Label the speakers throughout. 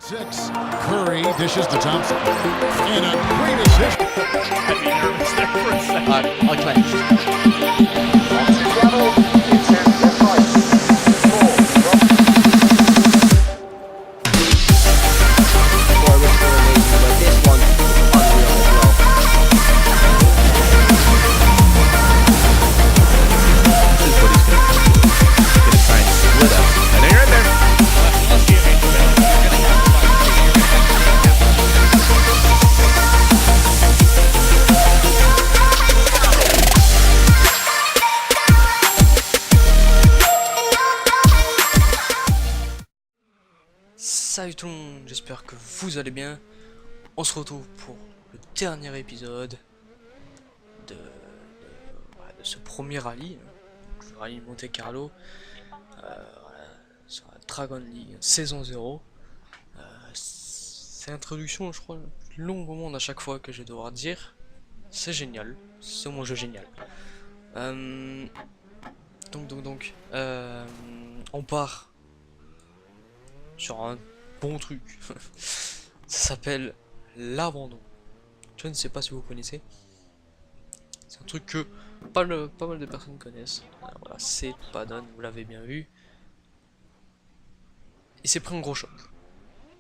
Speaker 1: Six. Curry dishes to Thompson. And a great assist.
Speaker 2: I'd be nervous there for a second.
Speaker 3: I clenched. Boy, which one amazing, but this one unreal as well.
Speaker 2: This is what he's gonna try and split up. And they're in there. Unless you make the ball, you're gonna have to find
Speaker 3: Salut tout le monde, j'espère que vous allez bien. On se retrouve pour le dernier épisode de ce premier rallye, le rallye Monte Carlo, sur la Dragon League saison 0. C'est l'introduction, je crois, la plus longue au monde à chaque fois que je vais devoir dire. C'est génial, c'est mon jeu génial. On part sur un bon truc. Ça s'appelle l'abandon. Je ne sais pas si vous connaissez. C'est un truc que pas mal de personnes connaissent. Alors voilà, c'est Padon, vous l'avez bien vu. Il s'est pris un gros choc.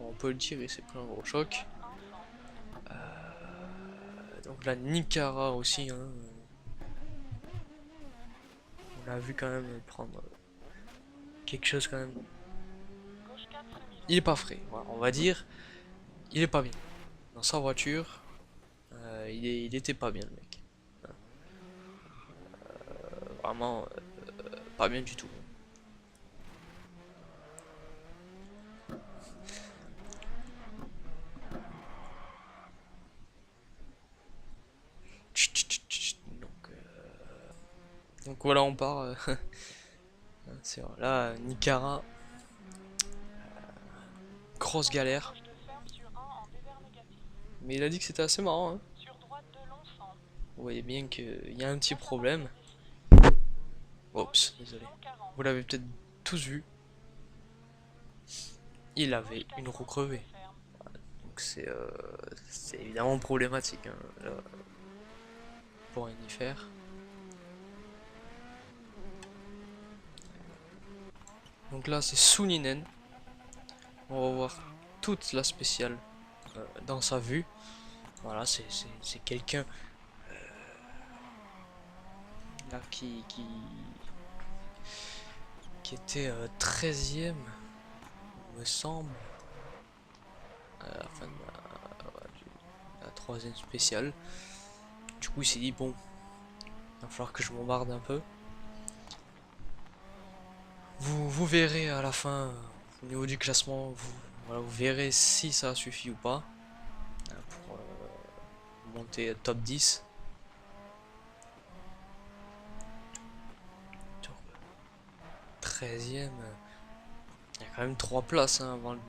Speaker 3: On peut le dire, il s'est pris un gros choc. Donc la Nicara aussi. Hein, on l'a vu quand même prendre quelque chose quand même. Il est pas frais, voilà, on va dire. Il est pas bien. Dans sa voiture, il était pas bien le mec. Vraiment pas bien du tout. Donc voilà, on part. C'est vrai, là, Nicara. Grosse galère. Mais il a dit que c'était assez marrant. Hein. Vous voyez bien qu'il y a un petit problème. Oups, désolé. Vous l'avez peut-être tous vu. Il avait une roue crevée. Donc c'est évidemment problématique. Hein, là, pour rien y faire. Donc là c'est Suninen. On va voir toute la spéciale dans sa vue. Voilà, c'est quelqu'un là qui était 13e, me semble, à la fin de la troisième spéciale. Du coup, il s'est dit bon, il va falloir que je bombarde un peu. Vous verrez à la fin, au niveau du classement, vous verrez si ça suffit ou pas pour monter top 10. 13e, il y a quand même 3 places hein, avant le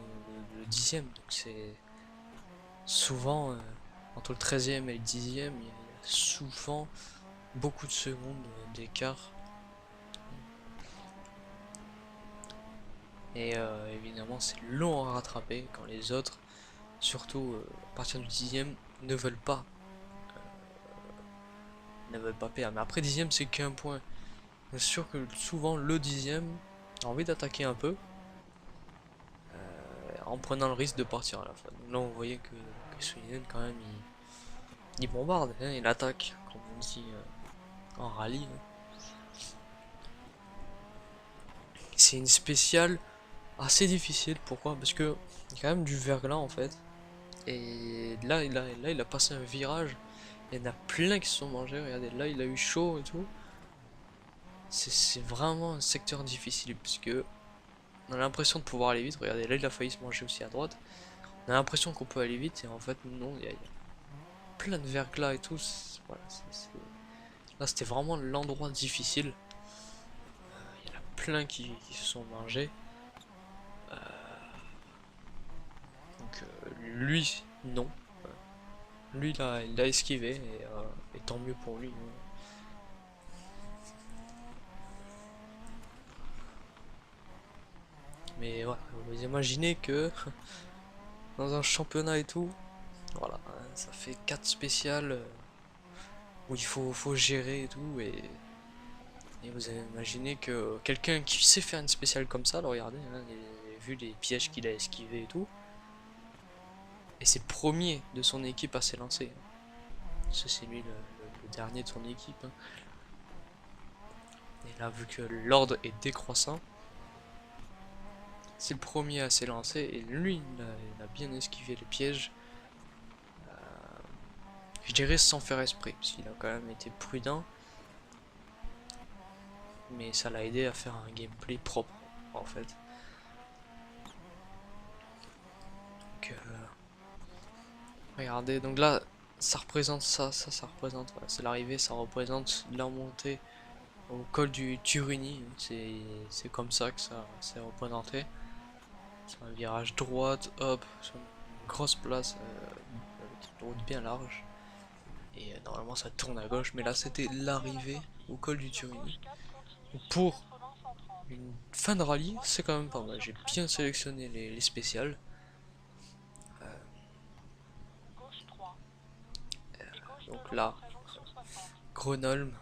Speaker 3: 10e, donc c'est souvent entre le 13e et le 10e, il y a souvent beaucoup de secondes d'écart. Et évidemment c'est long à rattraper quand les autres, surtout à partir du 10e, ne veulent pas perdre. Mais après 10e c'est qu'un point. C'est sûr que souvent le 10e a envie d'attaquer un peu en prenant le risque de partir à la fin. Donc là on voyait que Suninen quand même il bombarde, hein, il attaque comme on dit en rallye. Hein. C'est une spéciale assez difficile, pourquoi? Parce que il y a quand même du verglas en fait. Et là il a passé un virage, il y en a plein qui se sont mangés, regardez là il a eu chaud et tout. C'est vraiment un secteur difficile puisque on a l'impression de pouvoir aller vite. Regardez, là il a failli se manger aussi à droite. On a l'impression qu'on peut aller vite et en fait non, il y a plein de verglas et tout. Voilà, là c'était vraiment l'endroit difficile. Il y en a plein qui se sont mangés. Donc lui non. Lui il a esquivé et tant mieux pour lui. Mais voilà, vous imaginez que dans un championnat et tout. Voilà, ça fait 4 spéciales où il faut gérer et tout. Et vous avez imaginé que quelqu'un qui sait faire une spéciale comme ça, alors regardez, hein, vu les pièges qu'il a esquivés et tout. Et c'est le premier de son équipe à s'élancer. C'est lui le dernier de son équipe. Hein. Et là, vu que l'ordre est décroissant, c'est le premier à s'élancer. Et lui, il a bien esquivé les pièges. Je dirais sans faire esprit, parce qu'il a quand même été prudent. Mais ça l'a aidé à faire un gameplay propre, en fait. Donc, regardez, donc là, ça représente ça représente, voilà, c'est l'arrivée, ça représente la montée au col du Turini. C'est comme ça que ça s'est représenté. C'est un virage droite, hop, sur une grosse place, avec une route bien large. Et normalement ça tourne à gauche, mais là c'était l'arrivée au col du Turini. Pour une fin de rallye, c'est quand même pas mal. J'ai bien sélectionné les spéciales. Donc là, Grenoble,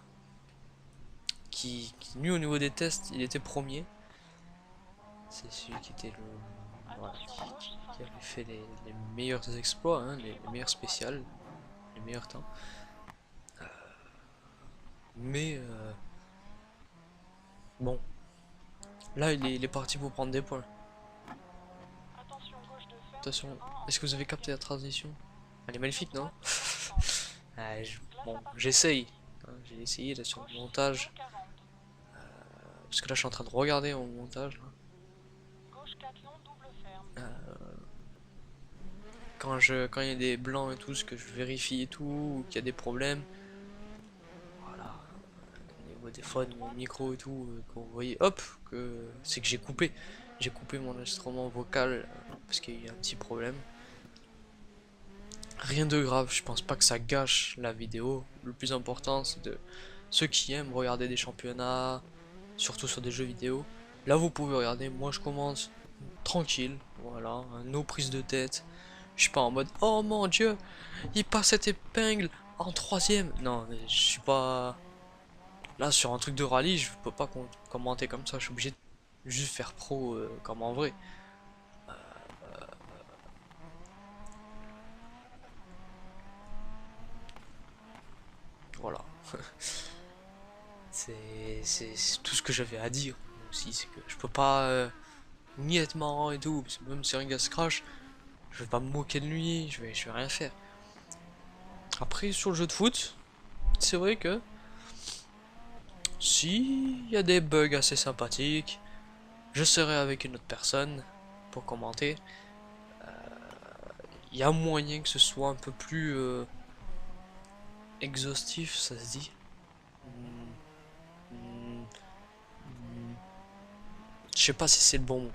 Speaker 3: qui lui au niveau des tests, il était premier. C'est celui qui était voilà, qui avait fait les meilleurs exploits, hein, les meilleurs spéciales, les meilleurs temps. Mais bon, là il est parti pour prendre des points. Attention, est-ce que vous avez capté la transition? Elle est magnifique, non? Bon, j'essaye. Hein, j'ai essayé là sur le montage. Parce que là je suis en train de regarder mon montage. Quand il y a des blancs et tout, ce que je vérifie et tout, ou qu'il y a des problèmes. Voilà. Au niveau des fois de mon micro et tout, quand vous voyez, hop, que c'est que j'ai coupé. J'ai coupé mon enregistrement vocal parce qu'il y a un petit problème. Rien de grave, je pense pas que ça gâche la vidéo. Le plus important, c'est de ceux qui aiment regarder des championnats, surtout sur des jeux vidéo. Là, vous pouvez regarder. Moi, je commence tranquille, voilà, no prise de tête. Je suis pas en mode oh mon dieu, il passe cette épingle en troisième. Non, mais je suis pas là sur un truc de rallye. Je peux pas commenter comme ça. Je suis obligé de juste faire pro comme en vrai. Voilà. C'est tout ce que j'avais à dire aussi, c'est que je peux pas ni être marrant et tout, parce que même si un gars se crash, je vais pas me moquer de lui, je vais rien faire. Après sur le jeu de foot, c'est vrai que si il y a des bugs assez sympathiques, je serai avec une autre personne pour commenter. Il y a moyen que ce soit un peu plus exhaustif, ça se dit. Je sais pas si c'est le bon mot.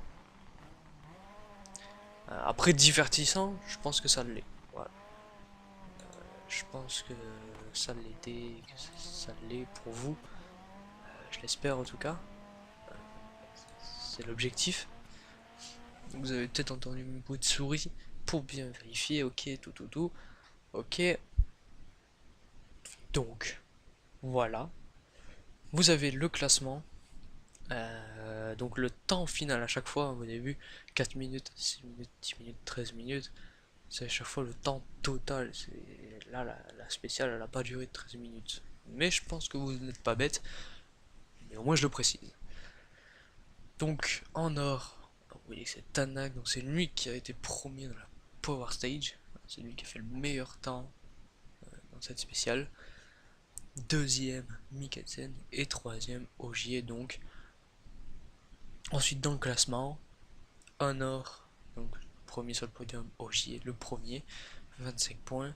Speaker 3: Après divertissant, je pense que ça l'est. Voilà. Je pense que ça l'était, que ça l'est pour vous. Je l'espère en tout cas. C'est l'objectif. Vous avez peut-être entendu mon bruit de souris pour bien vérifier. Ok, tout. Ok. Donc, voilà. Vous avez le classement. Donc le temps final à chaque fois, vous avez vu 4 minutes, 6 minutes, 10 minutes, 13 minutes. C'est à chaque fois le temps total. Là, la spéciale, elle n'a pas duré 13 minutes. Mais je pense que vous n'êtes pas bête. Mais au moins je le précise. Donc en or, vous voyez que c'est Tanak, donc c'est lui qui a été premier dans la Power Stage. C'est lui qui a fait le meilleur temps dans cette spéciale. Deuxième Mikkelsen et troisième Ogier donc. Ensuite dans le classement, Honor, donc premier sur le podium, Ogier le premier, 25 points.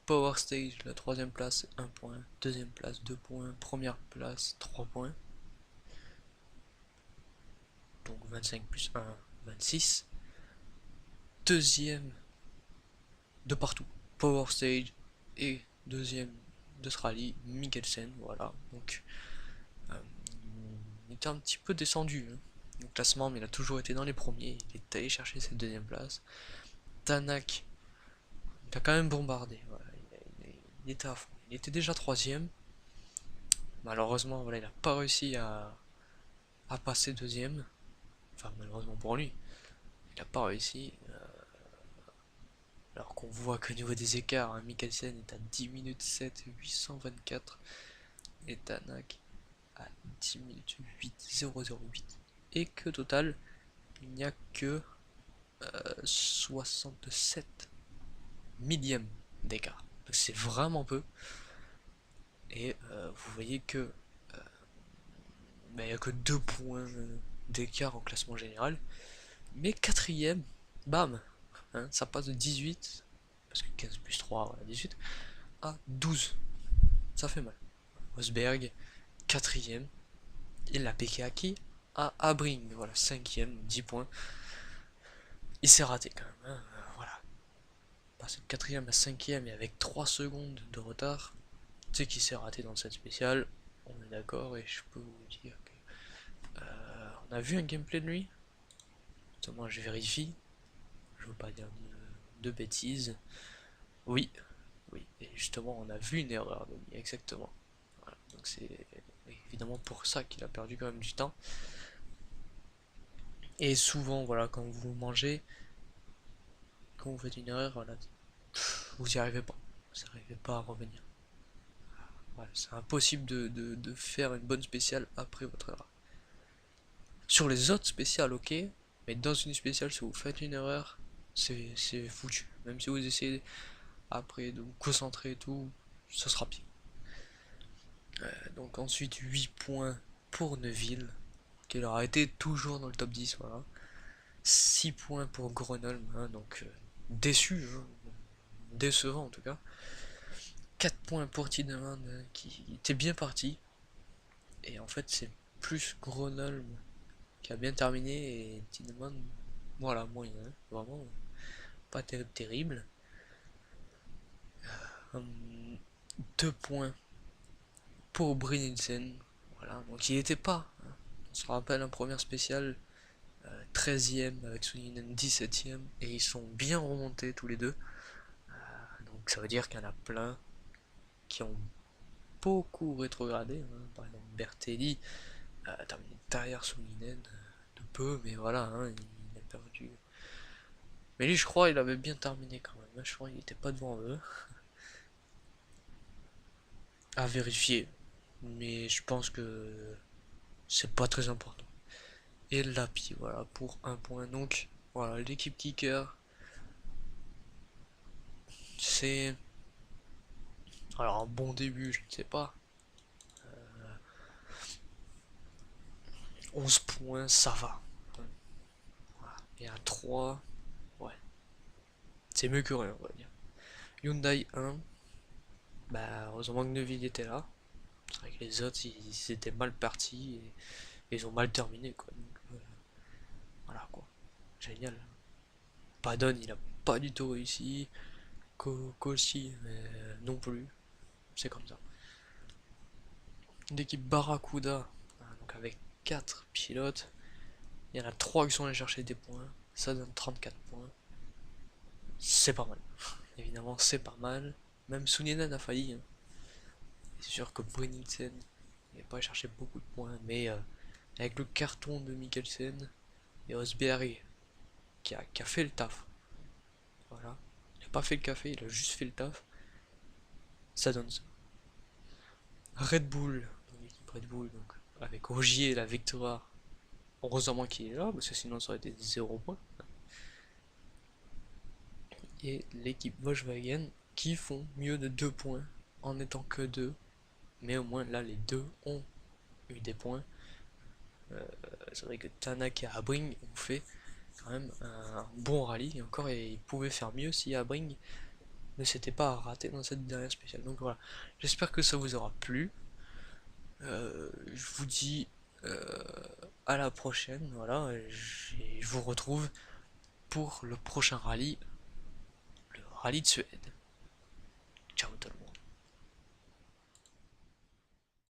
Speaker 3: Power Stage, la troisième place, 1 point. Deuxième place, 2 points. Première place, 3 points. Donc 25 plus 1, 26. Deuxième de partout, Power Stage. Et deuxième d'Australie, Mikkelsen. Voilà, donc il était un petit peu descendu hein, au classement, mais il a toujours été dans les premiers. Il est allé chercher cette deuxième place. Tanak, il a quand même bombardé. Voilà, il était à fond. Il était déjà troisième. Malheureusement, voilà, il n'a pas réussi à passer deuxième. Enfin, malheureusement pour lui, il n'a pas réussi. Alors qu'on voit qu'au niveau des écarts, hein, Mikkelsen est à 10 minutes 7, 824. Et Tanak à 10 minutes 8, 008. Et que total, il n'y a que 67 millièmes d'écart. Donc c'est vraiment peu. Et vous voyez que il n'y a que 2 points d'écart en classement général. Mais quatrième, bam, hein, ça passe de 18, parce que 15 plus 3, voilà, 18, à 12. Ça fait mal. Rosberg, quatrième. Il l'a piqué à qui? À Abring, voilà, cinquième, 10 points. Il s'est raté quand même, hein, voilà. Passer de quatrième à cinquième et avec 3 secondes de retard, c'est qu'il s'est raté dans cette spéciale. On est d'accord et je peux vous dire que on a vu un gameplay de lui. Moi je vérifie. Je veux pas dire de bêtises. Oui, oui. Et justement on a vu une erreur de lui, exactement. Voilà. Donc c'est évidemment pour ça qu'il a perdu quand même du temps. Et souvent voilà quand vous mangez, quand vous faites une erreur, voilà, vous n'y arrivez pas. Vous n'arrivez pas à revenir. Voilà, c'est impossible de faire une bonne spéciale après votre erreur. Sur les autres spéciales, ok, mais dans une spéciale, si vous faites une erreur, c'est foutu. Même si vous essayez après de vous concentrer et tout, ce sera pire. Donc ensuite, 8 points pour Neuville, qui aura été toujours dans le top 10, voilà. 6 points pour Grenoble, hein, donc déçu, hein, décevant en tout cas. 4 points pour Tiedemann, qui était bien parti. Et en fait, c'est plus Grenoble qui a bien terminé et Tiedemann, voilà, moyen, hein, vraiment pas terrible. 2 points pour Brynildsen, voilà, donc il était pas, hein, on se rappelle en première spéciale, 13ème avec Suninen 17ème, et ils sont bien remontés tous les deux, donc ça veut dire qu'il y en a plein qui ont beaucoup rétrogradé, hein. Par exemple Bertelli a terminé derrière Suninen de peu, mais voilà, hein, il a perdu. Mais lui je crois il avait bien terminé quand même, hein. Je crois qu'il était pas devant eux. À vérifier, mais je pense que c'est pas très important. Et Lapi, voilà, pour 1 point. Donc, voilà, l'équipe kicker, c'est... Alors, un bon début, je ne sais pas. 11 points, ça va. Voilà. Et à 3, ouais. C'est mieux que rien, on va dire. Hyundai 1, bah, heureusement que Neuville était là. C'est vrai que les autres, ils étaient mal partis et ils ont mal terminé, quoi. Donc, voilà, quoi. Génial. Padon, il a pas du tout réussi. Koshi, non plus. C'est comme ça. L'équipe Barracuda, donc avec 4 pilotes, il y en a 3 qui sont allés chercher des points, ça donne 34 points. C'est pas mal. Évidemment, c'est pas mal. Même Suninen a failli, hein. C'est sûr que Brynildsen n'a pas cherché beaucoup de points, mais avec le carton de Mikkelsen et Rosberg qui a fait le taf. Voilà. Il n'a pas fait le café, il a juste fait le taf. Ça donne ça. Red Bull, donc avec Ogier la victoire. Heureusement qu'il est là, parce que sinon ça aurait été 0 points. Et l'équipe Volkswagen qui font mieux de 2 points en n'étant que 2. Mais au moins là les deux ont eu des points. C'est vrai que Tanak et Abring ont fait quand même un bon rallye. Et encore ils pouvaient faire mieux si Abring ne s'était pas raté dans cette dernière spéciale. Donc voilà, j'espère que ça vous aura plu. Je vous dis à la prochaine, voilà, je vous retrouve pour le prochain rallye, le rallye de Suède.